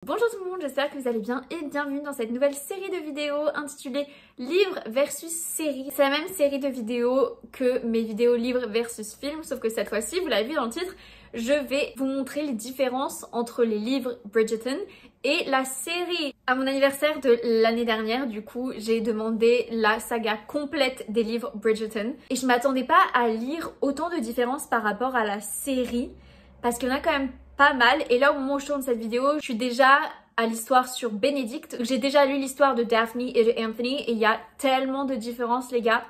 Bonjour tout le monde, j'espère que vous allez bien et bienvenue dans cette nouvelle série de vidéos intitulée Livre versus série. C'est la même série de vidéos que mes vidéos livres versus films, sauf que cette fois-ci, vous l'avez vu dans le titre, je vais vous montrer les différences entre les livres Bridgerton et la série. À mon anniversaire de l'année dernière, du coup, j'ai demandé la saga complète des livres Bridgerton et je m'attendais pas à lire autant de différences par rapport à la série parce qu'il y en a quand même pas mal. Et là, au moment où je tourne cette vidéo, je suis déjà à l'histoire sur Benedict. J'ai déjà lu l'histoire de Daphne et de Anthony et il y a tellement de différences, les gars.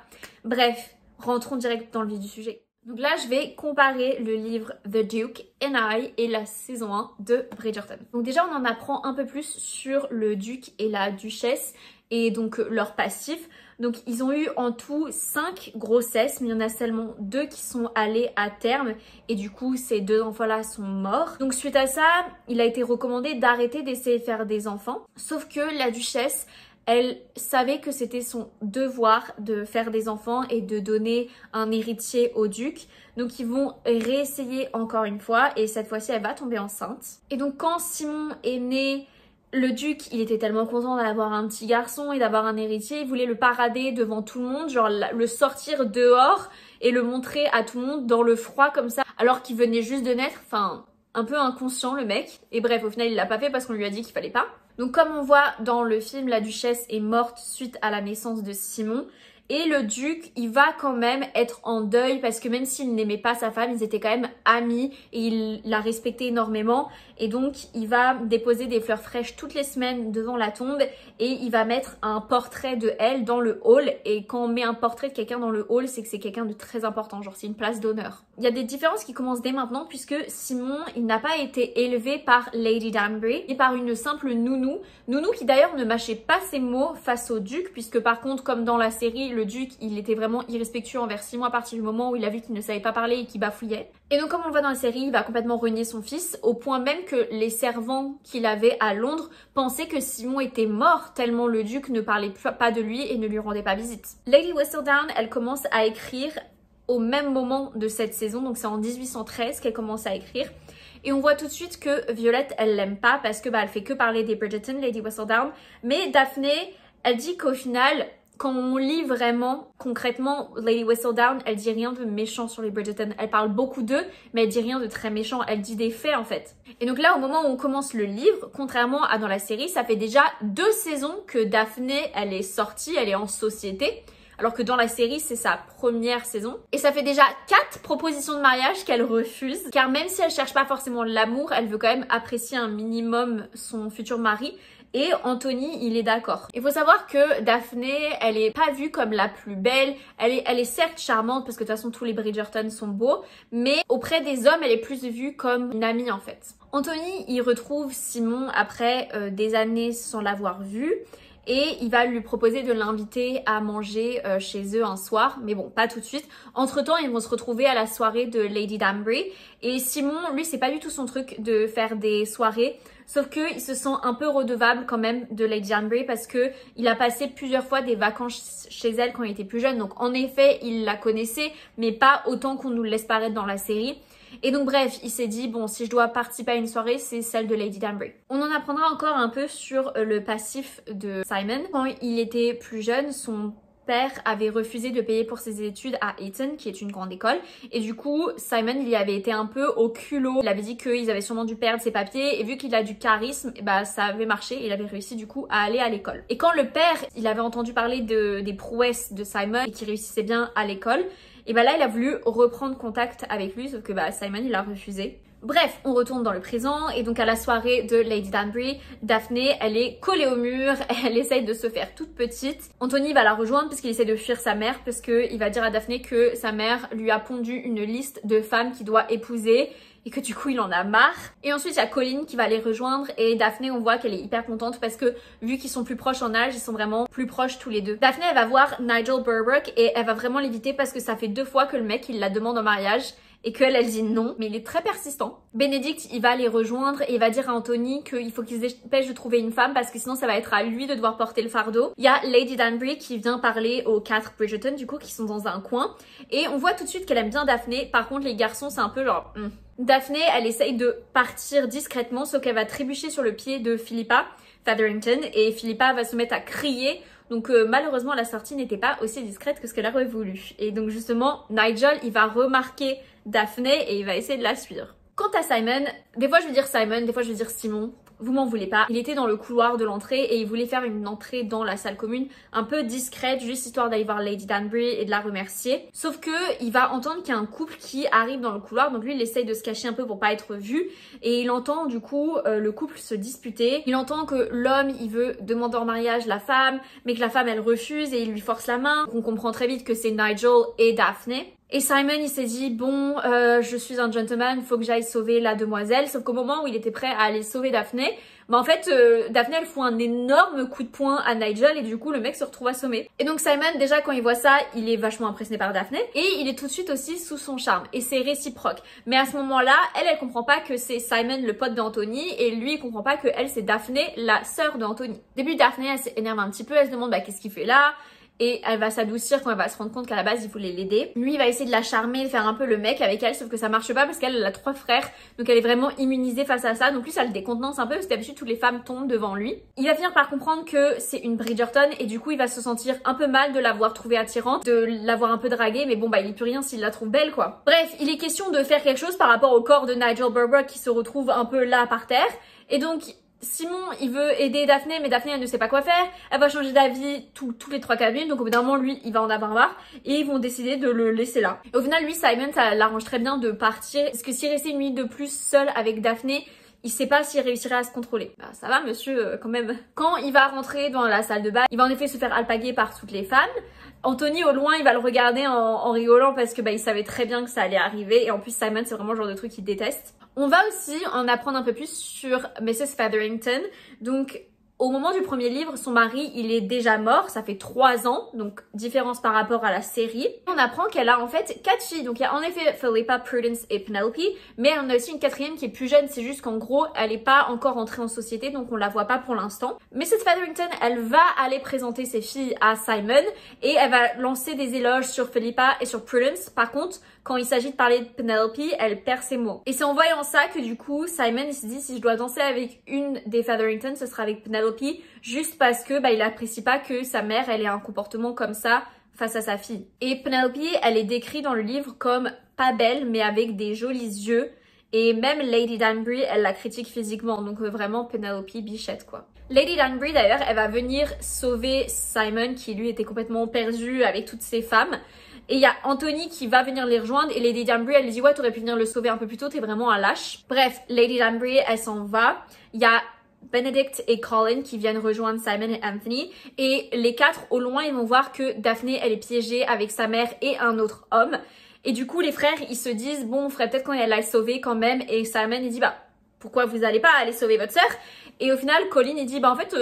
Bref, rentrons direct dans le vif du sujet. Donc là, je vais comparer le livre The Duke and I et la saison 1 de Bridgerton. Donc déjà, on en apprend un peu plus sur le duc et la duchesse et donc leur passif. Donc ils ont eu en tout 5 grossesses, mais il y en a seulement 2 qui sont allées à terme et du coup ces 2 enfants-là sont morts. Donc suite à ça, il a été recommandé d'arrêter d'essayer de faire des enfants. Sauf que la duchesse, elle savait que c'était son devoir de faire des enfants et de donner un héritier au duc. Donc ils vont réessayer encore une fois et cette fois-ci elle va tomber enceinte. Et donc quand Simon est né, le duc, il était tellement content d'avoir un petit garçon et d'avoir un héritier, il voulait le parader devant tout le monde, genre le sortir dehors et le montrer à tout le monde dans le froid comme ça, alors qu'il venait juste de naître, enfin un peu inconscient le mec. Et bref, au final il l'a pas fait parce qu'on lui a dit qu'il fallait pas. Donc comme on voit dans le film, la duchesse est morte suite à la naissance de Simon. Et le duc, il va quand même être en deuil parce que même s'il n'aimait pas sa femme, ils étaient quand même amis et il la respectait énormément. Et donc, il va déposer des fleurs fraîches toutes les semaines devant la tombe et il va mettre un portrait de elle dans le hall. Et quand on met un portrait de quelqu'un dans le hall, c'est que c'est quelqu'un de très important, genre c'est une place d'honneur. Il y a des différences qui commencent dès maintenant puisque Simon, il n'a pas été élevé par Lady Danbury et par une simple nounou. Nounou qui d'ailleurs ne mâchait pas ses mots face au duc puisque par contre, comme dans la série, le duc, il était vraiment irrespectueux envers Simon à partir du moment où il a vu qu'il ne savait pas parler et qu'il bafouillait. Et donc comme on le voit dans la série, il va complètement renier son fils au point même que les servants qu'il avait à Londres pensaient que Simon était mort tellement le duc ne parlait pas de lui et ne lui rendait pas visite. Lady Whistledown, elle commence à écrire au même moment de cette saison, donc c'est en 1813 qu'elle commence à écrire. Et on voit tout de suite que Violette, elle l'aime pas parce que elle fait que parler des Bridgerton, Lady Whistledown. Mais Daphné, elle dit qu'au final, quand on lit vraiment, concrètement, Lady Whistledown, elle dit rien de méchant sur les Bridgerton. Elle parle beaucoup d'eux, mais elle dit rien de très méchant. Elle dit des faits, en fait. Et donc là, au moment où on commence le livre, contrairement à dans la série, ça fait déjà 2 saisons que Daphné, elle est sortie, elle est en société. Alors que dans la série, c'est sa première saison. Et ça fait déjà 4 propositions de mariage qu'elle refuse. Car même si elle cherche pas forcément l'amour, elle veut quand même apprécier un minimum son futur mari. Et Anthony, il est d'accord. Il faut savoir que Daphné, elle est pas vue comme la plus belle. Elle est certes charmante parce que de toute façon tous les Bridgerton sont beaux. Mais auprès des hommes, elle est plus vue comme une amie en fait. Anthony, il retrouve Simon après des années sans l'avoir vu. Et il va lui proposer de l'inviter à manger chez eux un soir, mais bon, pas tout de suite. Entre-temps, ils vont se retrouver à la soirée de Lady Danbury. Et Simon, lui, c'est pas du tout son truc de faire des soirées. Sauf qu'il se sent un peu redevable quand même de Lady Danbury parce que il a passé plusieurs fois des vacances chez elle quand il était plus jeune. Donc en effet, il la connaissait, mais pas autant qu'on nous le laisse paraître dans la série. Et donc bref, il s'est dit, bon, si je dois participer à une soirée, c'est celle de Lady Danbury. On en apprendra encore un peu sur le passif de Simon. Quand il était plus jeune, son père avait refusé de payer pour ses études à Eton, qui est une grande école. Et du coup, Simon, il y avait été un peu au culot. Il avait dit qu'ils avaient sûrement dû perdre ses papiers. Et vu qu'il a du charisme, bah, ça avait marché. Et il avait réussi du coup à aller à l'école. Et quand le père, il avait entendu parler des prouesses de Simon et qu'il réussissait bien à l'école, et bah là, il a voulu reprendre contact avec lui, sauf que bah, Simon, il a refusé. Bref, on retourne dans le présent et donc à la soirée de Lady Danbury, Daphné, elle est collée au mur, elle essaye de se faire toute petite. Anthony va la rejoindre parce qu'il essaie de fuir sa mère parce qu'il va dire à Daphné que sa mère lui a pondu une liste de femmes qu'il doit épouser et que du coup il en a marre. Et ensuite il y a Colin qui va les rejoindre et Daphné, on voit qu'elle est hyper contente parce que vu qu'ils sont plus proches en âge, ils sont vraiment plus proches tous les deux. Daphné, elle va voir Nigel Berwick et elle va vraiment l'éviter parce que ça fait 2 fois que le mec il la demande en mariage et qu'elle elle dit non, mais il est très persistant. Benedict il va les rejoindre et il va dire à Anthony qu'il faut qu'ils se dépêchent de trouver une femme parce que sinon ça va être à lui de devoir porter le fardeau. Il y a Lady Danbury qui vient parler aux 4 Bridgerton du coup qui sont dans un coin et on voit tout de suite qu'elle aime bien Daphné. Par contre les garçons c'est un peu genre... Daphné elle essaye de partir discrètement sauf qu'elle va trébucher sur le pied de Philippa Featherington et Philippa va se mettre à crier. Donc malheureusement la sortie n'était pas aussi discrète que ce qu'elle aurait voulu. Et donc justement Nigel il va remarquer Daphné et il va essayer de la suivre. Quant à Simon, des fois je vais dire Simon, des fois je vais dire Simon. Vous m'en voulez pas. Il était dans le couloir de l'entrée et il voulait faire une entrée dans la salle commune un peu discrète, juste histoire d'aller voir Lady Danbury et de la remercier. Sauf que il va entendre qu'il y a un couple qui arrive dans le couloir, donc lui il essaye de se cacher un peu pour pas être vu et il entend du coup le couple se disputer. Il entend que l'homme il veut demander en mariage la femme, mais que la femme elle refuse et il lui force la main. Donc on comprend très vite que c'est Nigel et Daphné. Et Simon il s'est dit bon je suis un gentleman, faut que j'aille sauver la demoiselle. Sauf qu'au moment où il était prêt à aller sauver Daphné, bah en fait Daphné elle fout un énorme coup de poing à Nigel et du coup le mec se retrouve assommé. Et donc Simon déjà quand il voit ça il est vachement impressionné par Daphné et il est tout de suite aussi sous son charme et c'est réciproque. Mais à ce moment là elle comprend pas que c'est Simon le pote d'Anthony et lui il comprend pas que elle c'est Daphné la sœur d'Anthony. Au début Daphné elle s'énerve un petit peu, elle se demande bah qu'est-ce qu'il fait là. Et elle va s'adoucir quand elle va se rendre compte qu'à la base il voulait l'aider. Lui il va essayer de la charmer, de faire un peu le mec avec elle, sauf que ça marche pas parce qu'elle a 3 frères, donc elle est vraiment immunisée face à ça. Donc lui ça le décontenance un peu parce que d'habitude toutes les femmes tombent devant lui. Il va finir par comprendre que c'est une Bridgerton et du coup il va se sentir un peu mal de l'avoir trouvée attirante, de l'avoir un peu draguée, mais bon bah il est plus rien s'il la trouve belle quoi. Bref, il est question de faire quelque chose par rapport au corps de Nigel Berber qui se retrouve un peu là par terre. Et donc Simon il veut aider Daphné mais Daphné elle ne sait pas quoi faire, elle va changer d'avis tous les 3-4 minutes, donc au bout d'un moment lui il va en avoir marre et ils vont décider de le laisser là. Et au final lui Simon ça l'arrange très bien de partir parce que s'il restait une minute de plus seul avec Daphné il sait pas s'il réussirait à se contrôler. Bah ça va monsieur quand même. Quand il va rentrer dans la salle de bain, il va en effet se faire alpaguer par toutes les femmes. Anthony au loin il va le regarder en rigolant parce que bah il savait très bien que ça allait arriver et en plus Simon c'est vraiment le genre de truc qu'il déteste. On va aussi en apprendre un peu plus sur Mrs. Featherington. Donc au moment du premier livre, son mari il est déjà mort, ça fait 3 ans, donc différence par rapport à la série. On apprend qu'elle a en fait 4 filles, donc il y a en effet Philippa, Prudence et Penelope, mais on a aussi une 4e qui est plus jeune, c'est juste qu'en gros elle est pas encore entrée en société, donc on la voit pas pour l'instant. Mrs. Featherington elle va aller présenter ses filles à Simon et elle va lancer des éloges sur Philippa et sur Prudence. Par contre, quand il s'agit de parler de Penelope, elle perd ses mots. Et c'est en voyant ça que du coup, Simon il se dit si je dois danser avec une des Featherington, ce sera avec Penelope, juste parce que bah il apprécie pas que sa mère elle ait un comportement comme ça face à sa fille. Et Penelope, elle est décrite dans le livre comme pas belle mais avec des jolis yeux. Et même Lady Danbury, elle la critique physiquement, donc vraiment Penelope bichette quoi. Lady Danbury d'ailleurs, elle va venir sauver Simon qui lui était complètement perdu avec toutes ses femmes. Et il y a Anthony qui va venir les rejoindre et Lady Danbury elle lui dit ouais t'aurais pu venir le sauver un peu plus tôt, t'es vraiment un lâche. Bref, Lady Danbury elle s'en va. Il y a Benedict et Colin qui viennent rejoindre Simon et Anthony et les 4 au loin ils vont voir que Daphné elle est piégée avec sa mère et un autre homme. Et du coup les frères ils se disent bon on ferait peut-être qu'on elle aille sauver quand même et Simon il dit bah pourquoi vous allez pas aller sauver votre sœur? Et au final, Colin, il dit, bah en fait,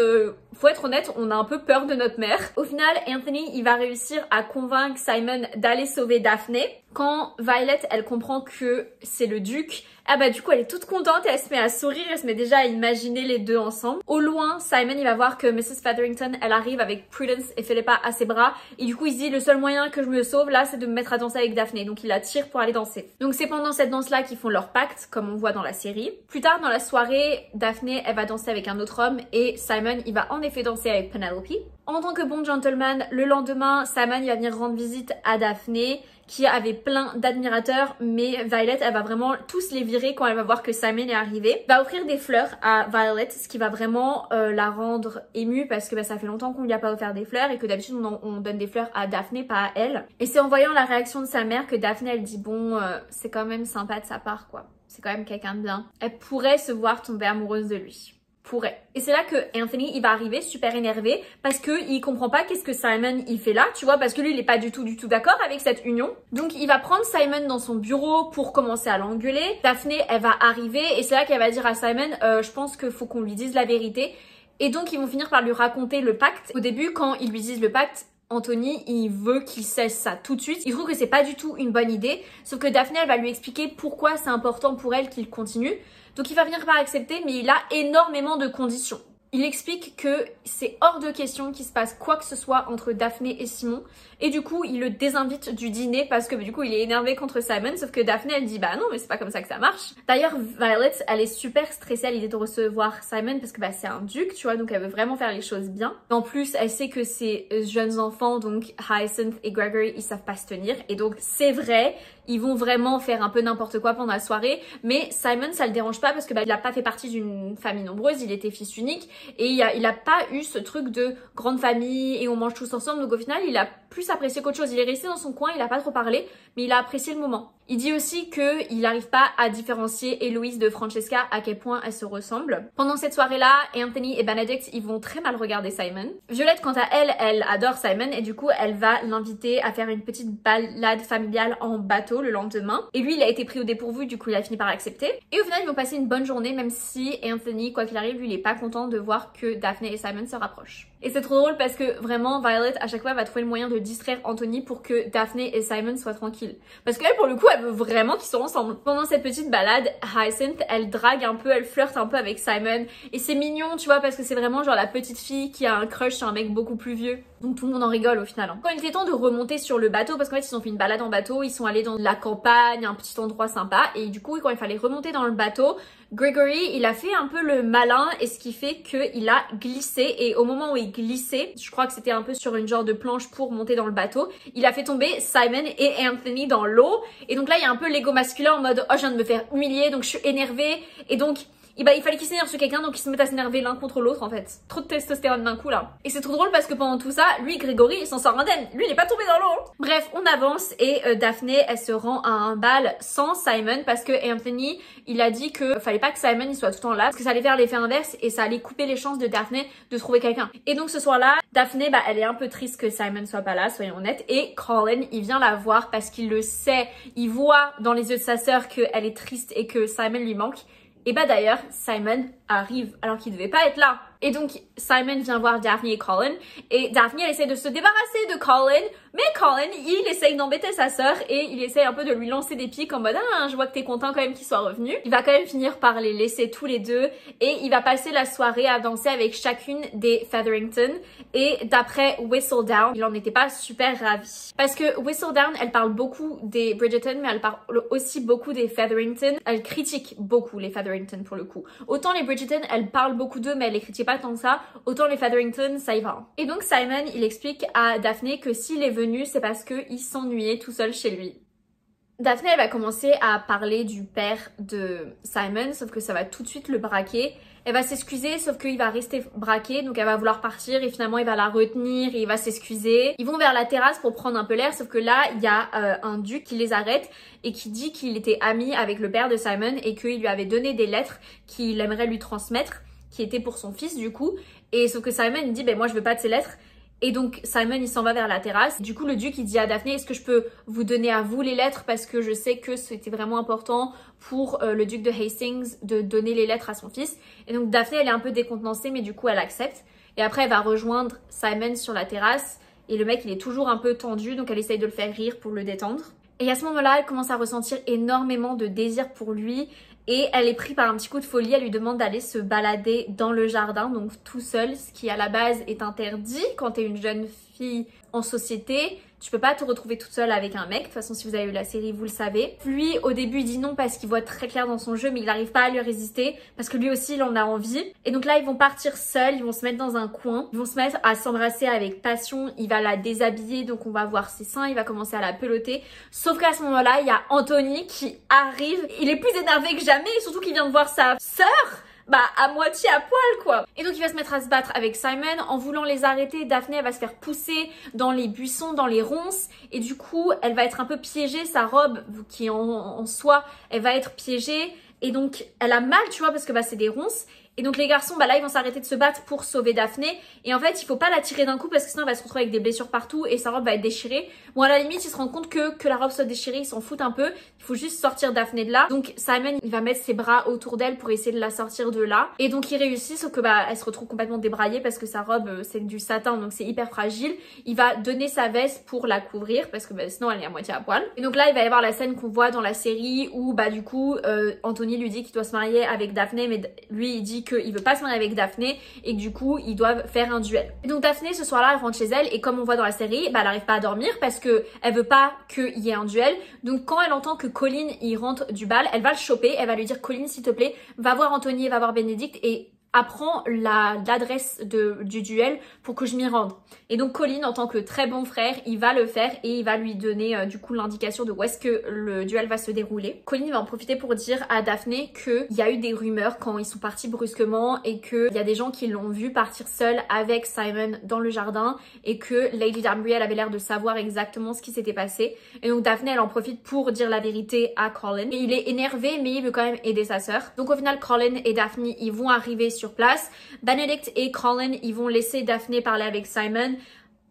faut être honnête, on a un peu peur de notre mère. Au final, Anthony, il va réussir à convaincre Simon d'aller sauver Daphné. Quand Violet, elle comprend que c'est le duc, ah bah du coup, elle est toute contente et elle se met à sourire, elle se met déjà à imaginer les deux ensemble. Au loin, Simon, il va voir que Mrs. Featherington, elle arrive avec Prudence et Philippa à ses bras. Et du coup, il se dit, le seul moyen que je me sauve là, c'est de me mettre à danser avec Daphné. Donc il la tire pour aller danser. Donc c'est pendant cette danse-là qu'ils font leur pacte, comme on voit dans la série. Plus tard dans la soirée, Daphné, elle va danser avec un autre homme et Simon, il va en effet danser avec Penelope. En tant que bon gentleman, le lendemain, Simon, il va venir rendre visite à Daphné qui avait plein d'admirateurs, mais Violet, elle va vraiment tous les virer quand elle va voir que Simon est arrivé. Elle va offrir des fleurs à Violet, ce qui va vraiment la rendre émue parce que bah, ça fait longtemps qu'on lui a pas offert des fleurs et que d'habitude on donne des fleurs à Daphné, pas à elle. Et c'est en voyant la réaction de sa mère que Daphné, elle dit bon, c'est quand même sympa de sa part quoi. C'est quand même quelqu'un de bien. Elle pourrait se voir tomber amoureuse de lui. Pourrait. Et c'est là que Anthony il va arriver super énervé parce que il comprend pas qu'est-ce que Simon il fait là, tu vois, parce que lui il est pas du tout d'accord avec cette union. Donc il va prendre Simon dans son bureau pour commencer à l'engueuler. Daphné elle va arriver et c'est là qu'elle va dire à Simon je pense qu'il faut qu'on lui dise la vérité. Et donc ils vont finir par lui raconter le pacte. Au début quand ils lui disent le pacte, Anthony, il veut qu'il cesse ça tout de suite. Il trouve que c'est pas du tout une bonne idée. Sauf que Daphné, elle va lui expliquer pourquoi c'est important pour elle qu'il continue. Donc il va finir par accepter, mais il a énormément de conditions. Il explique que c'est hors de question qu'il se passe quoi que ce soit entre Daphné et Simon. Et du coup, il le désinvite du dîner parce que du coup, il est énervé contre Simon. Sauf que Daphné, elle dit bah non, mais c'est pas comme ça que ça marche. D'ailleurs, Violet, elle est super stressée à l'idée de recevoir Simon parce que bah, c'est un duc, tu vois, donc elle veut vraiment faire les choses bien. En plus, elle sait que ces jeunes enfants, donc Hyacinth et Gregory, ils savent pas se tenir. Et donc, c'est vrai, ils vont vraiment faire un peu n'importe quoi pendant la soirée. Mais Simon, ça le dérange pas parce que bah, il a pas fait partie d'une famille nombreuse, il était fils unique. Et il a pas eu ce truc de grande famille et on mange tous ensemble. Donc au final, il a plus apprécié qu'autre chose. Il est resté dans son coin, il a pas trop parlé, mais il a apprécié le moment. Il dit aussi qu'il n'arrive pas à différencier Héloïse de Francesca, à quel point elles se ressemblent. Pendant cette soirée-là, Anthony et Benedict, ils vont très mal regarder Simon. Violette, quant à elle, elle adore Simon et du coup, elle va l'inviter à faire une petite balade familiale en bateau le lendemain. Et lui, il a été pris au dépourvu, du coup, il a fini par accepter. Et au final, ils vont passer une bonne journée, même si Anthony, quoi qu'il arrive, lui, il est pas content de voir que Daphné et Simon se rapprochent. Et c'est trop drôle parce que vraiment, Violet, à chaque fois, va trouver le moyen de distraire Anthony pour que Daphné et Simon soient tranquilles. Parce qu'elle, pour le coup, elle veut vraiment qu'ils soient ensemble. Pendant cette petite balade, Hyacinth, elle drague un peu, elle flirte un peu avec Simon. Et c'est mignon, tu vois, parce que c'est vraiment genre la petite fille qui a un crush sur un mec beaucoup plus vieux. Donc tout le monde en rigole au final. Quand il était temps de remonter sur le bateau, parce qu'en fait, ils ont fait une balade en bateau, ils sont allés dans la campagne, un petit endroit sympa. Et du coup, quand il fallait remonter dans le bateau, Gregory, il a fait un peu le malin et ce qui fait qu'il a glissé. Et au moment où il glissait, je crois que c'était un peu sur une genre de planche pour monter dans le bateau, il a fait tomber Simon et Anthony dans l'eau. Et donc là, il y a un peu l'ego masculin en mode « Oh, je viens de me faire humilier, donc je suis énervée. » Et donc, il fallait qu'ils s'énervent sur quelqu'un, donc ils se mettent à s'énerver l'un contre l'autre en fait. Trop de testostérone d'un coup là. Et c'est trop drôle parce que pendant tout ça, lui, Gregory, il s'en sort indemne. Lui, il est pas tombé dans l'eau. Bref, on avance et Daphné, elle se rend à un bal sans Simon parce que Anthony, il a dit que fallait pas que Simon il soit tout le temps là parce que ça allait faire l'effet inverse et ça allait couper les chances de Daphné de trouver quelqu'un. Et donc ce soir-là, Daphné, bah, elle est un peu triste que Simon soit pas là, soyons honnêtes. Et Colin, il vient la voir parce qu'il le sait. Il voit dans les yeux de sa sœur qu'elle est triste et que Simon lui manque. Et bah d'ailleurs, Simon arrive alors qu'il devait pas être là. Et donc Simon vient voir Daphne et Colin et Daphne elle essaie de se débarrasser de Colin, mais Colin il essaye d'embêter sa sœur et il essaye un peu de lui lancer des pics en mode ah je vois que t'es content quand même qu'il soit revenu. Il va quand même finir par les laisser tous les deux et il va passer la soirée à danser avec chacune des Featherington et d'après Whistledown il en était pas super ravi. Parce que Whistledown elle parle beaucoup des Bridgerton mais elle parle aussi beaucoup des Featherington. Elle critique beaucoup les Featherington pour le coup. Autant les Bridgerton elle parle beaucoup d'eux mais elle les critique pas tant que ça, autant les Featherington ça y va. Et donc Simon il explique à Daphné que s'il est venu c'est parce qu'il s'ennuyait tout seul chez lui. Daphné elle va commencer à parler du père de Simon sauf que ça va tout de suite le braquer. Elle va s'excuser sauf qu'il va rester braqué donc elle va vouloir partir et finalement il va la retenir et il va s'excuser. Ils vont vers la terrasse pour prendre un peu l'air sauf que là il y a un duc qui les arrête et qui dit qu'il était ami avec le père de Simon et qu'il lui avait donné des lettres qu'il aimerait lui transmettre qui était pour son fils du coup et sauf que Simon il dit ben moi je veux pas de ces lettres et donc Simon il s'en va vers la terrasse. Du coup le duc il dit à Daphné est-ce que je peux vous donner à vous les lettres parce que je sais que c'était vraiment important pour le duc de Hastings de donner les lettres à son fils et donc Daphné elle est un peu décontenancée mais du coup elle accepte et après elle va rejoindre Simon sur la terrasse et le mec il est toujours un peu tendu donc elle essaye de le faire rire pour le détendre et à ce moment là elle commence à ressentir énormément de désir pour lui. Et elle est prise par un petit coup de folie, elle lui demande d'aller se balader dans le jardin, donc tout seul, ce qui à la base est interdit quand t'es une jeune fille en société. Tu peux pas te retrouver toute seule avec un mec, de toute façon si vous avez vu la série vous le savez. Lui au début il dit non parce qu'il voit très clair dans son jeu mais il n'arrive pas à lui résister parce que lui aussi il en a envie. Et donc là ils vont partir seuls, ils vont se mettre dans un coin, ils vont se mettre à s'embrasser avec passion, il va la déshabiller donc on va voir ses seins, il va commencer à la peloter. Sauf qu'à ce moment là il y a Anthony qui arrive, il est plus énervé que jamais et surtout qu'il vient de voir sa sœur à moitié à poil quoi. Et donc il va se mettre à se battre avec Simon. En voulant les arrêter, Daphné elle va se faire pousser dans les buissons, dans les ronces et du coup elle va être un peu piégée, sa robe qui en soi elle va être piégée et donc elle a mal tu vois parce que c'est des ronces Et donc les garçons, bah là ils vont s'arrêter de se battre pour sauver Daphné. Et en fait il faut pas la tirer d'un coup parce que sinon elle va se retrouver avec des blessures partout et sa robe va être déchirée. Bon à la limite ils se rendent compte que la robe soit déchirée, ils s'en foutent un peu. Il faut juste sortir Daphné de là. Donc Simon il va mettre ses bras autour d'elle pour essayer de la sortir de là. Et donc il réussit sauf que bah elle se retrouve complètement débraillée parce que sa robe c'est du satin donc c'est hyper fragile. Il va donner sa veste pour la couvrir parce que bah, sinon elle est à moitié à poil. Et donc là il va y avoir la scène qu'on voit dans la série où bah du coup Anthony lui dit qu'il doit se marier avec Daphné mais lui il dit qu'il veut pas se marier avec Daphné et que du coup ils doivent faire un duel. Et donc Daphné ce soir là elle rentre chez elle et comme on voit dans la série bah elle arrive pas à dormir parce que elle veut pas qu'il y ait un duel. Donc quand elle entend que Colin il rentre du bal, elle va le choper, elle va lui dire Colin s'il te plaît va voir Anthony, va voir Bénédicte et apprends l'adresse du duel pour que je m'y rende. Et donc Colin en tant que très bon frère il va le faire et il va lui donner du coup l'indication de où est-ce que le duel va se dérouler. Colin va en profiter pour dire à Daphné qu'il y a eu des rumeurs quand ils sont partis brusquement et qu'il y a des gens qui l'ont vu partir seul avec Simon dans le jardin et que Lady Danbury elle avait l'air de savoir exactement ce qui s'était passé. Et donc Daphné elle en profite pour dire la vérité à Colin. Et il est énervé mais il veut quand même aider sa sœur. Donc au final Colin et Daphné ils vont arriver sur place. Benedict et Colin ils vont laisser Daphné parler avec Simon.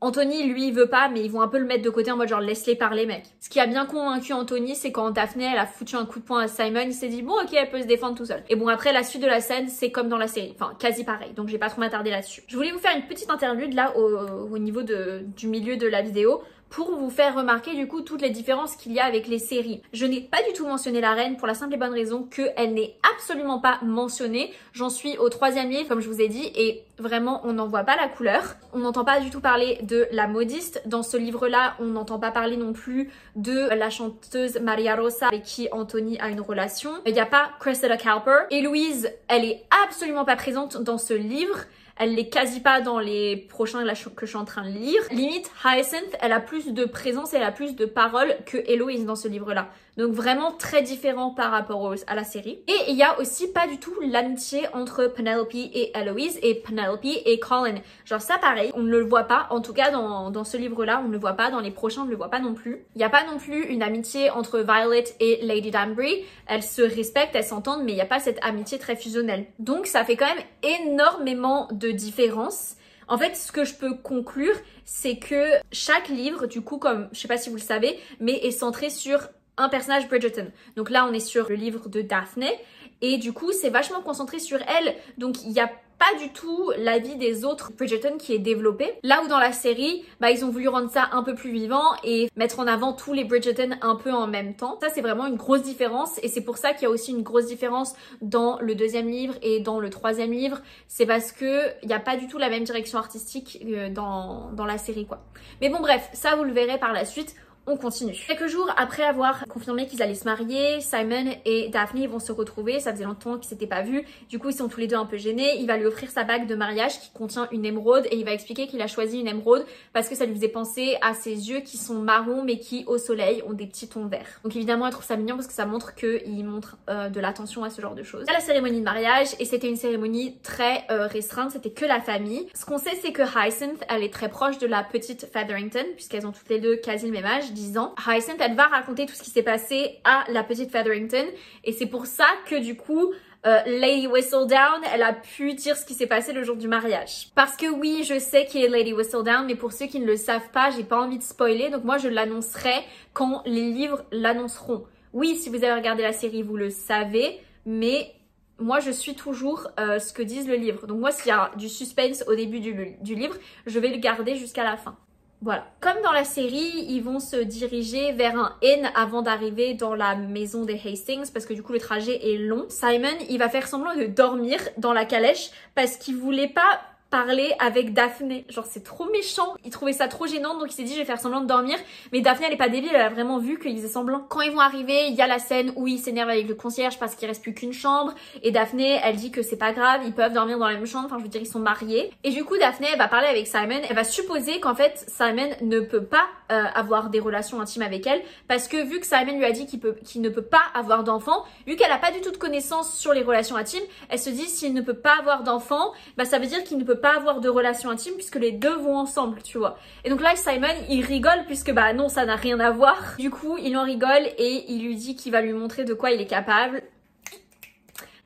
Anthony lui il veut pas mais ils vont un peu le mettre de côté en mode genre laisse-les parler mec. Ce qui a bien convaincu Anthony c'est quand Daphné elle a foutu un coup de poing à Simon, il s'est dit bon ok elle peut se défendre tout seul. Et bon après la suite de la scène c'est comme dans la série, enfin quasi pareil donc je vais pas trop m'attarder là-dessus. Je voulais vous faire une petite interlude là au niveau du milieu de la vidéo pour vous faire remarquer du coup toutes les différences qu'il y a avec les séries. Je n'ai pas du tout mentionné la reine pour la simple et bonne raison qu'elle n'est absolument pas mentionnée. J'en suis au 3e livre comme je vous ai dit et vraiment on n'en voit pas la couleur. On n'entend pas du tout parler de la modiste. Dans ce livre là on n'entend pas parler non plus de la chanteuse Maria Rosa avec qui Anthony a une relation. Il n'y a pas Cressida Cowper. Et Louise elle est absolument pas présente dans ce livre. Elle l'est quasi pas dans les prochains que je suis en train de lire. Limite, Hyacinth, elle a plus de présence et elle a plus de paroles que Héloïse dans ce livre-là. Donc vraiment très différent par rapport à la série. Et il y a aussi pas du tout l'amitié entre Penelope et Héloïse et Penelope et Colin. Genre ça pareil, on ne le voit pas. En tout cas dans ce livre-là, on ne le voit pas. Dans les prochains, on ne le voit pas non plus. Il n'y a pas non plus une amitié entre Violet et Lady Danbury. Elles se respectent, elles s'entendent, mais il n'y a pas cette amitié très fusionnelle. Donc ça fait quand même énormément de différences. En fait, ce que je peux conclure, c'est que chaque livre, du coup, comme je sais pas si vous le savez, mais est centré sur un personnage Bridgerton. Donc là, on est sur le livre de Daphné et du coup, c'est vachement concentré sur elle. Donc il n'y a pas du tout la vie des autres Bridgerton qui est développée. Là où dans la série, bah ils ont voulu rendre ça un peu plus vivant et mettre en avant tous les Bridgerton un peu en même temps. Ça c'est vraiment une grosse différence et c'est pour ça qu'il y a aussi une grosse différence dans le 2e livre et dans le 3e livre. C'est parce que il n'y a pas du tout la même direction artistique dans la série quoi. Mais bon bref, ça vous le verrez par la suite. On continue. Quelques jours après avoir confirmé qu'ils allaient se marier, Simon et Daphné vont se retrouver. Ça faisait longtemps qu'ils s'étaient pas vus. Du coup, ils sont tous les deux un peu gênés. Il va lui offrir sa bague de mariage qui contient une émeraude et il va expliquer qu'il a choisi une émeraude parce que ça lui faisait penser à ses yeux qui sont marrons mais qui, au soleil, ont des petits tons verts. Donc évidemment, elle trouve ça mignon parce que ça montre qu'il montre de l'attention à ce genre de choses. Il y a la cérémonie de mariage et c'était une cérémonie très restreinte. C'était que la famille. Ce qu'on sait, c'est que Hyacinth, elle est très proche de la petite Featherington puisqu'elles ont toutes les deux quasi le même âge. 10 ans. Hyacinth, elle va raconter tout ce qui s'est passé à la petite Featherington et c'est pour ça que du coup Lady Whistledown, elle a pu dire ce qui s'est passé le jour du mariage. Parce que oui, je sais qui est Lady Whistledown, mais pour ceux qui ne le savent pas, j'ai pas envie de spoiler, donc moi je l'annoncerai quand les livres l'annonceront. Oui, si vous avez regardé la série, vous le savez, mais moi je suis toujours ce que disent le livre. Donc moi s'il y a du suspense au début du livre, je vais le garder jusqu'à la fin. Voilà. Comme dans la série, ils vont se diriger vers un inn avant d'arriver dans la maison des Hastings parce que du coup le trajet est long. Simon, il va faire semblant de dormir dans la calèche parce qu'il voulait pas parler avec Daphné. Genre c'est trop méchant. Il trouvait ça trop gênant donc il s'est dit je vais faire semblant de dormir. Mais Daphné elle est pas débile, elle a vraiment vu qu'il faisait semblant. Quand ils vont arriver, il y a la scène où il s'énerve avec le concierge parce qu'il reste plus qu'une chambre. Et Daphné elle dit que c'est pas grave, ils peuvent dormir dans la même chambre. Enfin je veux dire ils sont mariés. Et du coup Daphné elle va parler avec Simon. Elle va supposer qu'en fait Simon ne peut pas avoir des relations intimes avec elle. Parce que vu que Simon lui a dit qu'il ne peut pas avoir d'enfant, vu qu'elle a pas du tout de connaissances sur les relations intimes, elle se dit s'il ne peut pas avoir d'enfant, bah ça veut dire qu'il ne peut pas avoir de relation intime puisque les deux vont ensemble, tu vois. Et donc là, Simon, il rigole puisque bah non, ça n'a rien à voir. Du coup, il en rigole et il lui dit qu'il va lui montrer de quoi il est capable.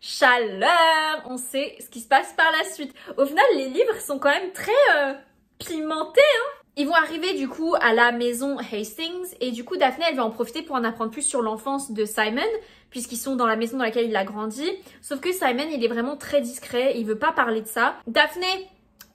chaleur. On sait ce qui se passe par la suite. Au final, les livres sont quand même très pimentés, hein. Ils vont arriver du coup à la maison Hastings et du coup Daphné elle va en profiter pour en apprendre plus sur l'enfance de Simon puisqu'ils sont dans la maison dans laquelle il a grandi. Sauf que Simon il est vraiment très discret, il veut pas parler de ça. Daphné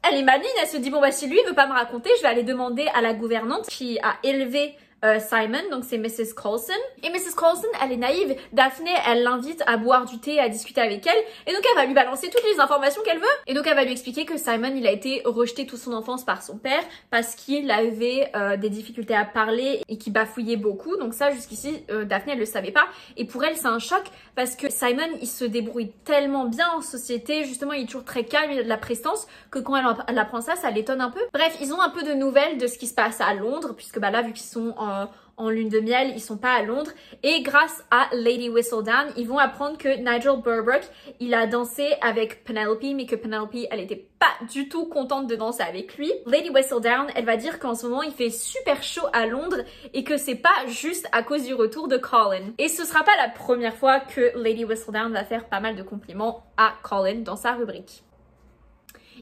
elle est maligne, elle se dit bon bah si lui il veut pas me raconter, je vais aller demander à la gouvernante qui a élevé Simon, donc c'est Mrs. Coulson. Et Mrs. Coulson, elle est naïve. Daphné, elle l'invite à boire du thé, à discuter avec elle. Et donc elle va lui balancer toutes les informations qu'elle veut. Et donc elle va lui expliquer que Simon, il a été rejeté toute son enfance par son père parce qu'il avait des difficultés à parler et qu'il bafouillait beaucoup. Donc ça, jusqu'ici, Daphné, elle le savait pas. Et pour elle, c'est un choc parce que Simon, il se débrouille tellement bien en société. Justement, il est toujours très calme, il a de la prestance que quand elle apprend ça, ça l'étonne un peu. Bref, ils ont un peu de nouvelles de ce qui se passe à Londres puisque bah là, vu qu'ils sont en lune de miel, ils sont pas à Londres. Et grâce à Lady Whistledown, ils vont apprendre que Nigel Burbrook, il a dansé avec Penelope, mais que Penelope, elle était pas du tout contente de danser avec lui. Lady Whistledown, elle va dire qu'en ce moment, il fait super chaud à Londres et que c'est pas juste à cause du retour de Colin. Et ce sera pas la première fois que Lady Whistledown va faire pas mal de compliments à Colin dans sa rubrique.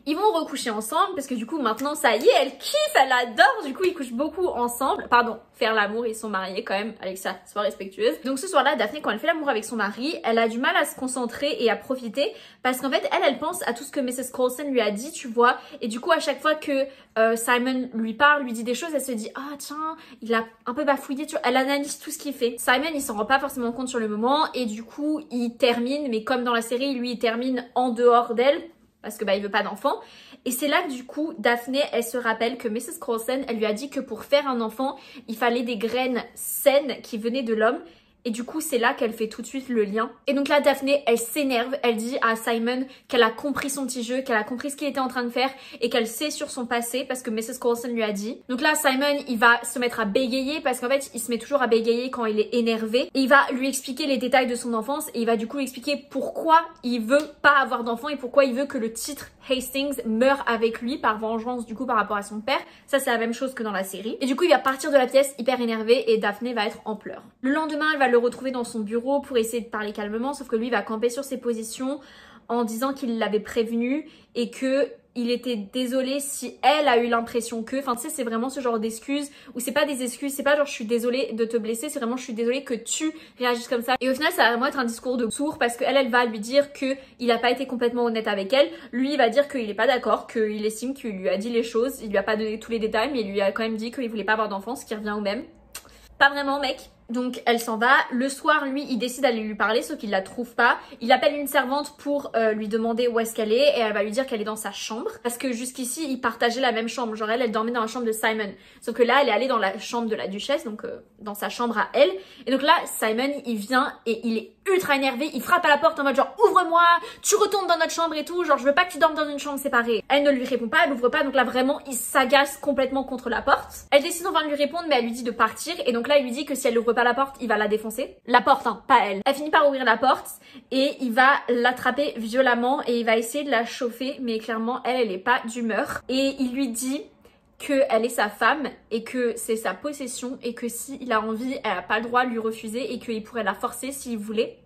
Ils vont recoucher ensemble parce que du coup maintenant ça y est, elle kiffe, elle adore, du coup ils couchent beaucoup ensemble. Pardon, faire l'amour, ils sont mariés quand même, Alexa, sois respectueuse. Donc ce soir-là, Daphné, quand elle fait l'amour avec son mari, elle a du mal à se concentrer et à profiter parce qu'en fait elle pense à tout ce que Mrs. Coulson lui a dit, tu vois. Et du coup à chaque fois que Simon lui parle, lui dit des choses, elle se dit ah tiens, il a un peu bafouillé, tu vois. Elle analyse tout ce qu'il fait. Simon il s'en rend pas forcément compte sur le moment et du coup il termine, mais comme dans la série, lui il termine en dehors d'elle parce que bah il veut pas d'enfant. Et c'est là que du coup Daphné elle se rappelle que Mrs. Coulson elle lui a dit que pour faire un enfant il fallait des graines saines qui venaient de l'homme. Et du coup, c'est là qu'elle fait tout de suite le lien. Et donc là, Daphné, elle s'énerve. Elle dit à Simon qu'elle a compris son petit jeu, qu'elle a compris ce qu'il était en train de faire et qu'elle sait sur son passé parce que Mrs. Coulson lui a dit. Donc là, Simon, il va se mettre à bégayer parce qu'en fait, il se met toujours à bégayer quand il est énervé. Et il va lui expliquer les détails de son enfance et il va du coup lui expliquer pourquoi il veut pas avoir d'enfant et pourquoi il veut que le titre Hastings meurt avec lui par vengeance du coup par rapport à son père. Ça, c'est la même chose que dans la série. Et du coup, il va partir de la pièce hyper énervé et Daphné va être en pleurs. Le lendemain, elle va le retrouver dans son bureau pour essayer de parler calmement, sauf que lui va camper sur ses positions en disant qu'il l'avait prévenu et que il était désolé si elle a eu l'impression que, enfin tu sais, c'est vraiment ce genre d'excuses où c'est pas des excuses, c'est pas genre je suis désolée de te blesser, c'est vraiment je suis désolée que tu réagisses comme ça. Et au final ça va vraiment être un discours de sourd parce qu'elle va lui dire que il a pas été complètement honnête avec elle, lui il va dire qu'il est pas d'accord, qu'il estime qu'il lui a dit les choses, il lui a pas donné tous les détails mais il lui a quand même dit qu'il voulait pas avoir d'enfant, ce qui revient au même. Pas vraiment mec. Donc elle s'en va. Le soir, lui, il décide d'aller lui parler, sauf qu'il la trouve pas. Il appelle une servante pour lui demander où est-ce qu'elle est et elle va lui dire qu'elle est dans sa chambre. Parce que jusqu'ici, ils partageaient la même chambre. Genre elle dormait dans la chambre de Simon. Sauf que là, elle est allée dans la chambre de la duchesse, donc dans sa chambre à elle. Et donc là, Simon, il vient et il est ultra énervé. Il frappe à la porte en mode genre ouvre-moi, tu retournes dans notre chambre et tout. Genre je veux pas que tu dormes dans une chambre séparée. Elle ne lui répond pas, elle ouvre pas. Donc là vraiment, il s'agace complètement contre la porte. Elle décide enfin de lui répondre, mais elle lui dit de partir. Et donc là, il lui dit que si elle ouvre pas la porte, il va la défoncer. La porte, hein, pas elle. Elle finit par ouvrir la porte et il va l'attraper violemment et il va essayer de la chauffer, mais clairement, elle est pas d'humeur. Et il lui dit qu'elle est sa femme et que c'est sa possession et que s'il a envie, elle a pas le droit de lui refuser et qu'il pourrait la forcer s'il voulait.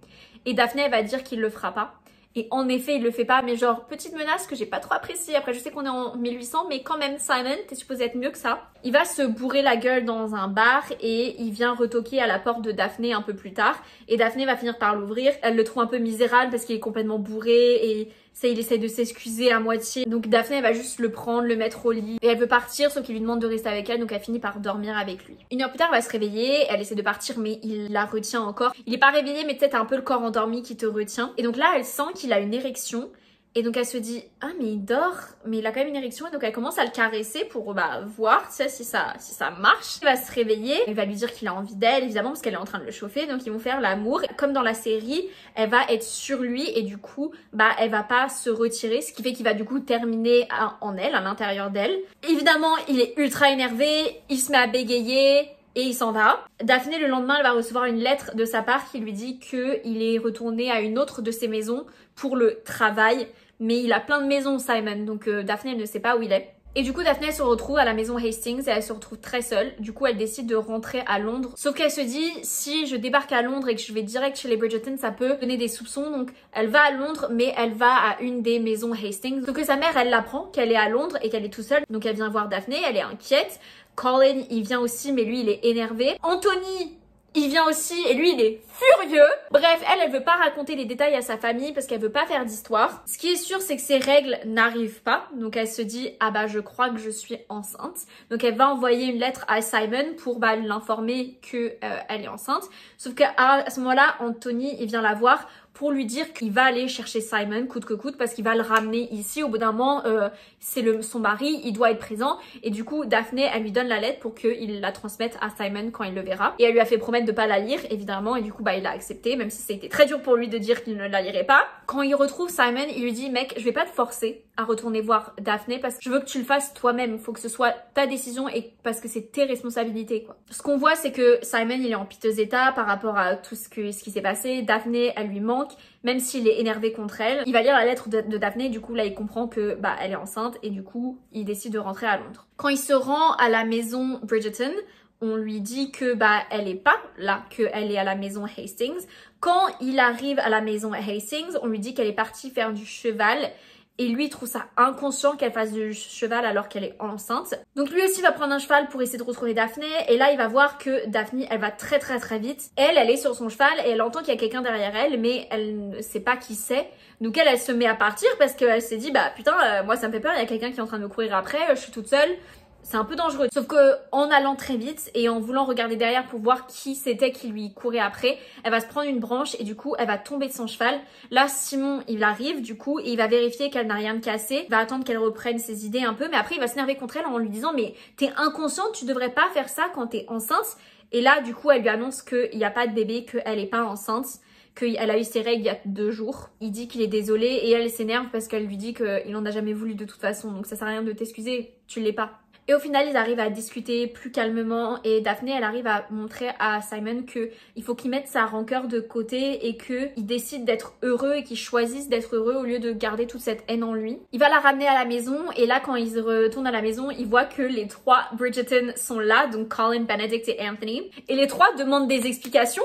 Et Daphné, elle va dire qu'il le fera pas. Et en effet, il le fait pas, mais genre, petite menace que j'ai pas trop appréciée. Après, je sais qu'on est en 1800, mais quand même, Simon, t'es supposé être mieux que ça. Il va se bourrer la gueule dans un bar et il vient retoquer à la porte de Daphné un peu plus tard. Et Daphné va finir par l'ouvrir. Elle le trouve un peu misérable parce qu'il est complètement bourré et il essaie de s'excuser à moitié. Donc Daphné, elle va juste le prendre, le mettre au lit. Et elle veut partir, sauf qu'il lui demande de rester avec elle, donc elle finit par dormir avec lui. Une heure plus tard, elle va se réveiller, elle essaie de partir, mais il la retient encore. Il est pas réveillé, mais peut-être un peu le corps endormi qui te retient. Et donc là, elle sent qu'il a une érection. Et donc elle se dit ah mais il dort mais il a quand même une érection et donc elle commence à le caresser pour voir tu sais, si ça marche. Il va se réveiller, il va lui dire qu'il a envie d'elle évidemment parce qu'elle est en train de le chauffer, donc ils vont faire l'amour. Comme dans la série, elle va être sur lui et du coup elle va pas se retirer, ce qui fait qu'il va du coup terminer en elle, à l'intérieur d'elle. Évidemment il est ultra énervé, il se met à bégayer et il s'en va. Daphné, le lendemain, elle va recevoir une lettre de sa part qui lui dit qu'il est retourné à une autre de ses maisons pour le travail. Mais il a plein de maisons, Simon, donc Daphné, elle ne sait pas où il est. Et du coup, Daphné elle se retrouve à la maison Hastings et elle se retrouve très seule. Du coup, elle décide de rentrer à Londres. Sauf qu'elle se dit, si je débarque à Londres et que je vais direct chez les Bridgerton, ça peut donner des soupçons. Donc, elle va à Londres, mais elle va à une des maisons Hastings. Donc que sa mère, elle l'apprend qu'elle est à Londres et qu'elle est toute seule. Donc elle vient voir Daphné, elle est inquiète. Colin, il vient aussi, mais lui, il est énervé. Anthony, il vient aussi et lui il est furieux. Bref, elle veut pas raconter les détails à sa famille parce qu'elle veut pas faire d'histoire. Ce qui est sûr, c'est que ses règles n'arrivent pas. Donc elle se dit, ah bah je crois que je suis enceinte. Donc elle va envoyer une lettre à Simon pour l'informer que elle est enceinte. Sauf qu'à ce moment-là, Anthony, il vient la voir pour lui dire qu'il va aller chercher Simon coûte que coûte parce qu'il va le ramener ici. Au bout d'un moment, c'est son mari, il doit être présent. Et du coup, Daphné, elle lui donne la lettre pour qu'il la transmette à Simon quand il le verra. Et elle lui a fait promettre de pas la lire, évidemment. Et du coup, il a accepté, même si ça a été très dur pour lui de dire qu'il ne la lirait pas. Quand il retrouve Simon, il lui dit, mec, je vais pas te forcer à retourner voir Daphné parce que je veux que tu le fasses toi-même. Faut que ce soit ta décision et parce que c'est tes responsabilités, quoi. Ce qu'on voit, c'est que Simon, il est en piteux état par rapport à tout ce qui s'est passé. Daphné, elle lui manque, même s'il est énervé contre elle. Il va lire la lettre de Daphné, du coup, là, il comprend que, elle est enceinte et du coup, il décide de rentrer à Londres. Quand il se rend à la maison Bridgerton, on lui dit que, elle est pas là, qu'elle est à la maison Hastings. Quand il arrive à la maison Hastings, on lui dit qu'elle est partie faire du cheval. Et lui, il trouve ça inconscient qu'elle fasse du cheval alors qu'elle est enceinte. Donc lui aussi va prendre un cheval pour essayer de retrouver Daphné. Et là, il va voir que Daphné, elle va très vite. Elle est sur son cheval et elle entend qu'il y a quelqu'un derrière elle, mais elle ne sait pas qui c'est. Donc elle se met à partir parce qu'elle s'est dit, putain, moi ça me fait peur, il y a quelqu'un qui est en train de me courir après, je suis toute seule. C'est un peu dangereux. Sauf que en allant très vite et en voulant regarder derrière pour voir qui c'était qui lui courait après, elle va se prendre une branche et du coup elle va tomber de son cheval. Là Simon il arrive du coup et il va vérifier qu'elle n'a rien de cassé. Il va attendre qu'elle reprenne ses idées un peu, mais après il va s'énerver contre elle en lui disant mais t'es inconsciente, tu devrais pas faire ça quand t'es enceinte. Et là du coup elle lui annonce qu'il n'y a pas de bébé, qu'elle est pas enceinte, qu'elle a eu ses règles il y a 2 jours. Il dit qu'il est désolé et elle s'énerve parce qu'elle lui dit qu'il en a jamais voulu de toute façon. Donc ça sert à rien de t'excuser, tu l'es pas. Et au final, ils arrivent à discuter plus calmement et Daphné, elle arrive à montrer à Simon qu'il faut qu'il mette sa rancœur de côté et qu'il décide d'être heureux et qu'il choisisse d'être heureux au lieu de garder toute cette haine en lui. Il va la ramener à la maison et là, quand ils retournent à la maison, il voit que les 3 Bridgerton sont là, donc Colin, Benedict et Anthony. Et les 3 demandent des explications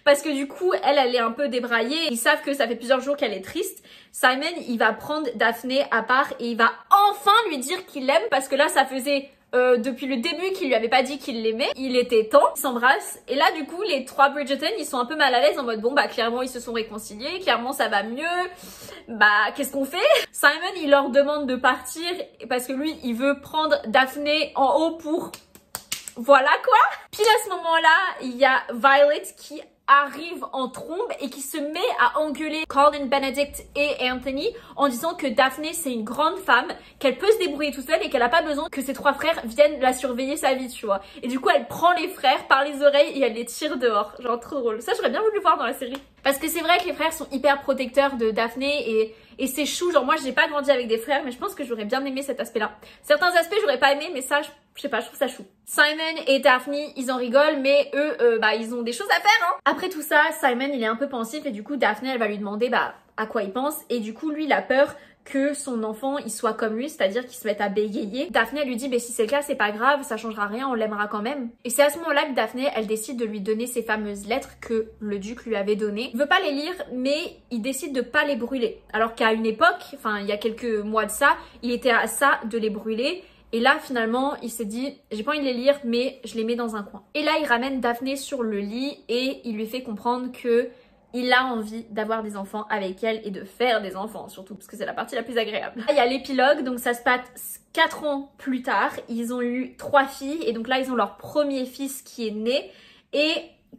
parce que du coup, elle est un peu débraillée. Ils savent que ça fait plusieurs jours qu'elle est triste. Simon, il va prendre Daphné à part et il va enfin lui dire qu'il l'aime parce que là, ça faisait depuis le début qu'il lui avait pas dit qu'il l'aimait. Il était temps, ils s'embrassent. Et là, du coup, les 3 Bridgerton, ils sont un peu mal à l'aise en mode, clairement, ils se sont réconciliés, clairement, ça va mieux. Qu'est-ce qu'on fait? Simon, il leur demande de partir parce que lui, il veut prendre Daphné en haut pour... Voilà quoi. Puis à ce moment-là, il y a Violet qui arrive en trombe et qui se met à engueuler Colin, Benedict et Anthony en disant que Daphné c'est une grande femme, qu'elle peut se débrouiller toute seule et qu'elle a pas besoin que ses 3 frères viennent la surveiller sa vie, tu vois. Et du coup elle prend les frères par les oreilles et elle les tire dehors. Genre trop drôle. Ça j'aurais bien voulu voir dans la série. Parce que c'est vrai que les frères sont hyper protecteurs de Daphné et c'est chou. Genre moi j'ai pas grandi avec des frères mais je pense que j'aurais bien aimé cet aspect là. Certains aspects j'aurais pas aimé mais ça je sais pas, je trouve ça chou. Simon et Daphne, ils en rigolent, mais eux, ils ont des choses à faire, hein. Après tout ça, Simon, il est un peu pensif et du coup, Daphne, elle va lui demander, à quoi il pense. Et du coup, lui, il a peur que son enfant, il soit comme lui, c'est-à-dire qu'il se mette à bégayer. Daphne, elle lui dit, si c'est le cas, c'est pas grave, ça changera rien, on l'aimera quand même. Et c'est à ce moment-là que Daphne, elle décide de lui donner ces fameuses lettres que le duc lui avait données. Il veut pas les lire, mais il décide de pas les brûler. Alors qu'à une époque, il y a quelques mois de ça, il était à ça de les brûler. Et là, finalement, il s'est dit, j'ai pas envie de les lire, mais je les mets dans un coin. Et là, il ramène Daphné sur le lit et il lui fait comprendre que il a envie d'avoir des enfants avec elle et de faire des enfants, surtout parce que c'est la partie la plus agréable. Là, il y a l'épilogue, donc ça se passe 4 ans plus tard. Ils ont eu 3 filles et donc là, ils ont leur premier fils qui est né. Et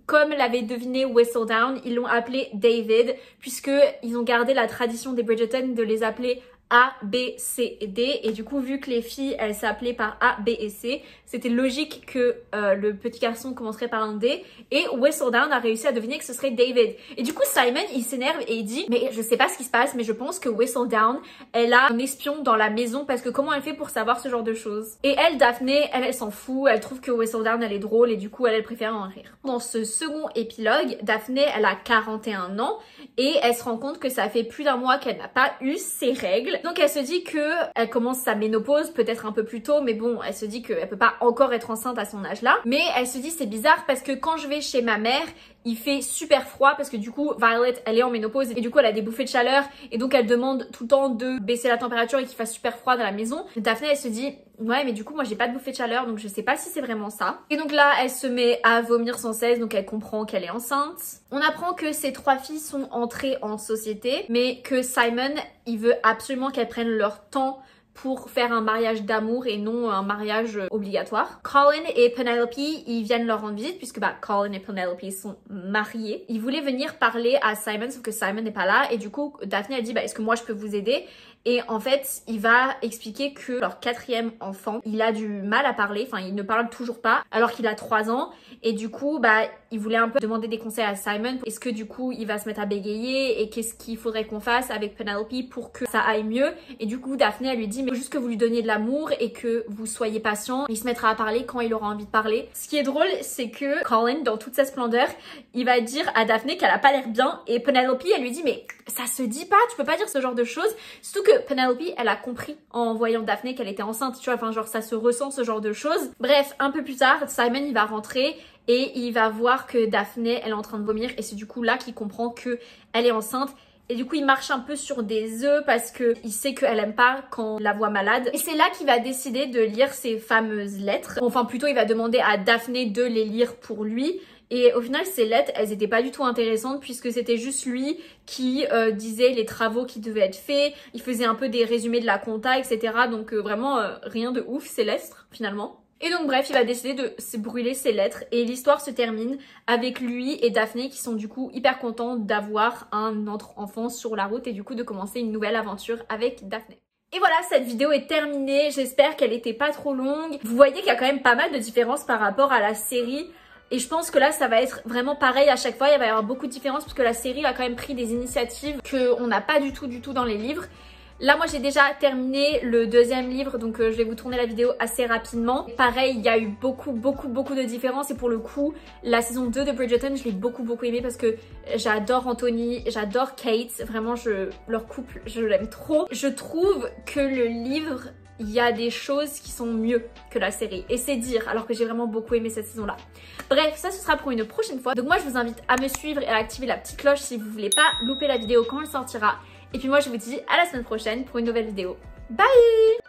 comme l'avait deviné Whistledown, ils l'ont appelé David, puisqu'ils ont gardé la tradition des Bridgerton de les appeler A, B, C et D. Et du coup, vu que les filles, elles s'appelaient par A, B et C, c'était logique que le petit garçon commencerait par un D. Et Whistledown a réussi à deviner que ce serait David. Et du coup, Simon, il s'énerve et il dit « Mais je sais pas ce qui se passe, mais je pense que Whistledown, elle a un espion dans la maison parce que comment elle fait pour savoir ce genre de choses ?» Et elle, Daphné, elle s'en fout. Elle trouve que Whistledown, elle est drôle et du coup, elle préfère en rire. Dans ce second épilogue, Daphné, elle a 41 ans et elle se rend compte que ça fait plus d'1 mois qu'elle n'a pas eu ses règles. Donc elle se dit que elle commence sa ménopause peut-être un peu plus tôt, mais bon, elle se dit qu'elle peut pas encore être enceinte à son âge là. Mais elle se dit c'est bizarre parce que quand je vais chez ma mère, il fait super froid parce que du coup Violet elle est en ménopause et du coup elle a des bouffées de chaleur et donc elle demande tout le temps de baisser la température et qu'il fasse super froid dans la maison. Daphné elle se dit ouais mais du coup moi j'ai pas de bouffée de chaleur donc je sais pas si c'est vraiment ça. Et donc là elle se met à vomir sans cesse donc elle comprend qu'elle est enceinte. On apprend que ces 3 filles sont entrées en société mais que Simon il veut absolument qu'elles prennent leur temps pour faire un mariage d'amour et non un mariage obligatoire. Colin et Penelope, ils viennent leur rendre visite puisque Colin et Penelope sont mariés. Ils voulaient venir parler à Simon sauf que Simon n'est pas là et du coup Daphné a dit est-ce que moi je peux vous aider? Et en fait, il va expliquer que leur 4e enfant, il a du mal à parler, enfin il ne parle toujours pas alors qu'il a 3 ans. Et du coup, il voulait un peu demander des conseils à Simon. Est-ce que du coup, il va se mettre à bégayer et qu'est-ce qu'il faudrait qu'on fasse avec Penelope pour que ça aille mieux? Et du coup, Daphné, elle lui dit, mais juste que vous lui donniez de l'amour et que vous soyez patient. Il se mettra à parler quand il aura envie de parler. Ce qui est drôle, c'est que Colin, dans toute sa splendeur, il va dire à Daphné qu'elle a pas l'air bien. Et Penelope, elle lui dit, mais ça se dit pas, tu peux pas dire ce genre de choses. Surtout que Penelope, elle a compris en voyant Daphné qu'elle était enceinte, tu vois, enfin genre ça se ressent ce genre de choses. Bref, un peu plus tard, Simon, il va rentrer et il va voir que Daphné, elle est en train de vomir et c'est du coup là qu'il comprend que elle est enceinte. Et du coup, il marche un peu sur des œufs parce que il sait qu'elle aime pas quand on la voit malade. Et c'est là qu'il va décider de lire ces fameuses lettres. Enfin, plutôt, il va demander à Daphné de les lire pour lui. Et au final, ces lettres, elles étaient pas du tout intéressantes puisque c'était juste lui qui disait les travaux qui devaient être faits. Il faisait un peu des résumés de la compta, etc. Donc vraiment, rien de ouf, ces lettres, finalement. Et donc bref, il va décider de se brûler ses lettres et l'histoire se termine avec lui et Daphné qui sont du coup hyper contents d'avoir un autre enfant sur la route et du coup de commencer une nouvelle aventure avec Daphné. Et voilà, cette vidéo est terminée, j'espère qu'elle était pas trop longue. Vous voyez qu'il y a quand même pas mal de différences par rapport à la série. Et je pense que là, ça va être vraiment pareil à chaque fois. Il va y avoir beaucoup de différences parce que la série a quand même pris des initiatives qu'on n'a pas du tout dans les livres. Là, moi, j'ai déjà terminé le 2e livre, donc je vais vous tourner la vidéo assez rapidement. Pareil, il y a eu beaucoup de différences et pour le coup, la saison 2 de Bridgerton, je l'ai beaucoup aimé parce que j'adore Anthony, j'adore Kate. Vraiment, leur couple, je l'aime trop. Je trouve que le livre, il y a des choses qui sont mieux que la série. Et c'est dire, alors que j'ai vraiment beaucoup aimé cette saison-là. Bref, ça ce sera pour une prochaine fois. Donc moi, je vous invite à me suivre et à activer la petite cloche si vous voulez pas louper la vidéo quand elle sortira. Et puis moi, je vous dis à la semaine prochaine pour une nouvelle vidéo. Bye!